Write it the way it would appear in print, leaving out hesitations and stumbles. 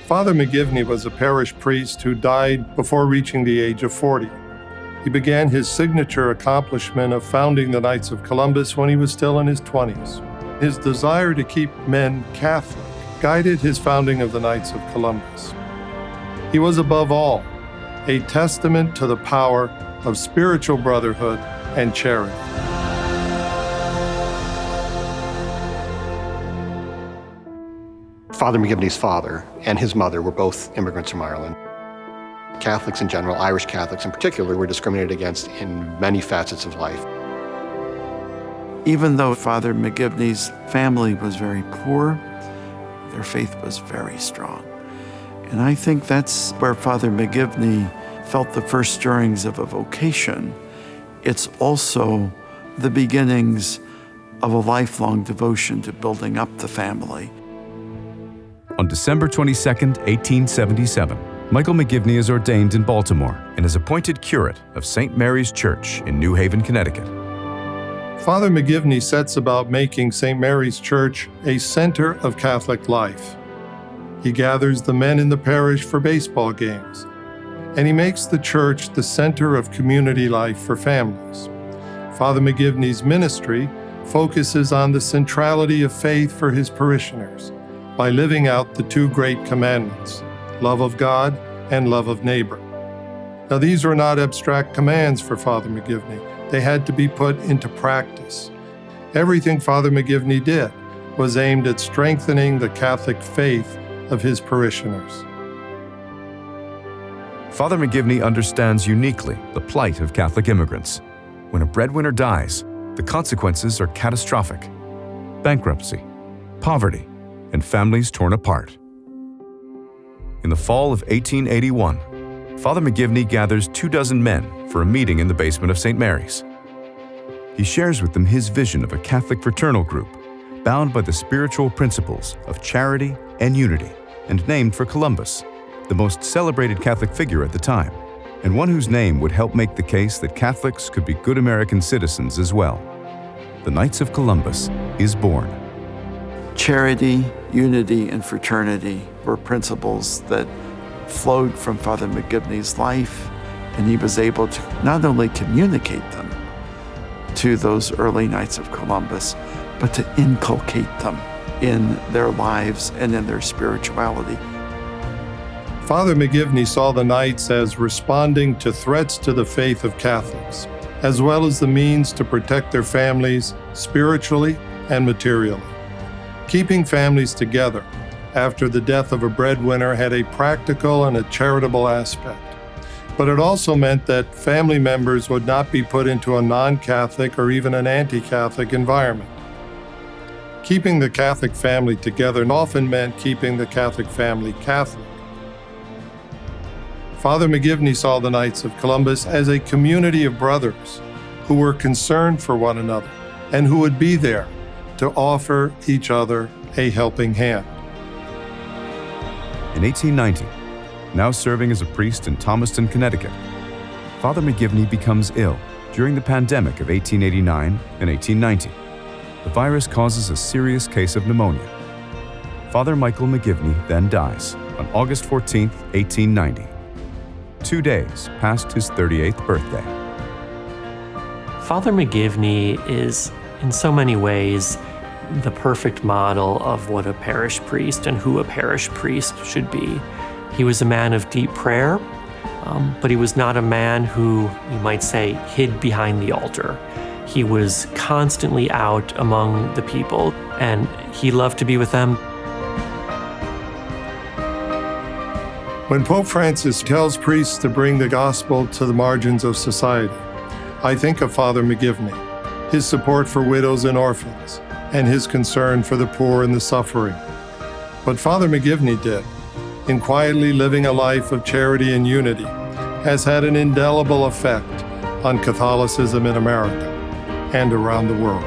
Father McGivney was a parish priest who died before reaching the age of 40. He began his signature accomplishment of founding the Knights of Columbus when he was still in his 20s. His desire to keep men Catholic guided his founding of the Knights of Columbus. He was above all a testament to the power of spiritual brotherhood and charity. Father McGivney's father and his mother were both immigrants from Ireland. Catholics in general, Irish Catholics in particular, were discriminated against in many facets of life. Even though Father McGivney's family was very poor, their faith was very strong. And I think that's where Father McGivney felt the first stirrings of a vocation. It's also the beginnings of a lifelong devotion to building up the family. On December 22, 1877, Michael McGivney is ordained in Baltimore and is appointed curate of St. Mary's Church in New Haven, Connecticut. Father McGivney sets about making St. Mary's Church a center of Catholic life. He gathers the men in the parish for baseball games, and he makes the church the center of community life for families. Father McGivney's ministry focuses on the centrality of faith for his parishioners by living out the two great commandments, love of God and love of neighbor. Now, these were not abstract commands for Father McGivney. They had to be put into practice. Everything Father McGivney did was aimed at strengthening the Catholic faith of his parishioners. Father McGivney understands uniquely the plight of Catholic immigrants. When a breadwinner dies, the consequences are catastrophic: bankruptcy, poverty, and families torn apart. In the fall of 1881, Father McGivney gathers 24 men for a meeting in the basement of St. Mary's. He shares with them his vision of a Catholic fraternal group bound by the spiritual principles of charity and unity, and named for Columbus, the most celebrated Catholic figure at the time, and one whose name would help make the case that Catholics could be good American citizens as well. The Knights of Columbus is born. Charity, unity, and fraternity were principles that flowed from Father McGivney's life, and he was able to not only communicate them to those early Knights of Columbus, but to inculcate them in their lives and in their spirituality. Father McGivney saw the Knights as responding to threats to the faith of Catholics, as well as the means to protect their families spiritually and materially. Keeping families together after the death of a breadwinner had a practical and a charitable aspect, but it also meant that family members would not be put into a non-Catholic or even an anti-Catholic environment. Keeping the Catholic family together often meant keeping the Catholic family Catholic. Father McGivney saw the Knights of Columbus as a community of brothers who were concerned for one another and who would be there to offer each other a helping hand. In 1890, now serving as a priest in Thomaston, Connecticut, Father McGivney becomes ill during the pandemic of 1889 and 1890. The virus causes a serious case of pneumonia. Father Michael McGivney then dies on August 14, 1890, 2 days past his 38th birthday. Father McGivney is, in so many ways, the perfect model of what a parish priest and who a parish priest should be. He was a man of deep prayer, but he was not a man who, you might say, hid behind the altar. He was constantly out among the people, and he loved to be with them. When Pope Francis tells priests to bring the gospel to the margins of society, I think of Father McGivney, his support for widows and orphans, and his concern for the poor and the suffering. What Father McGivney did, in quietly living a life of charity and unity, has had an indelible effect on Catholicism in America and around the world.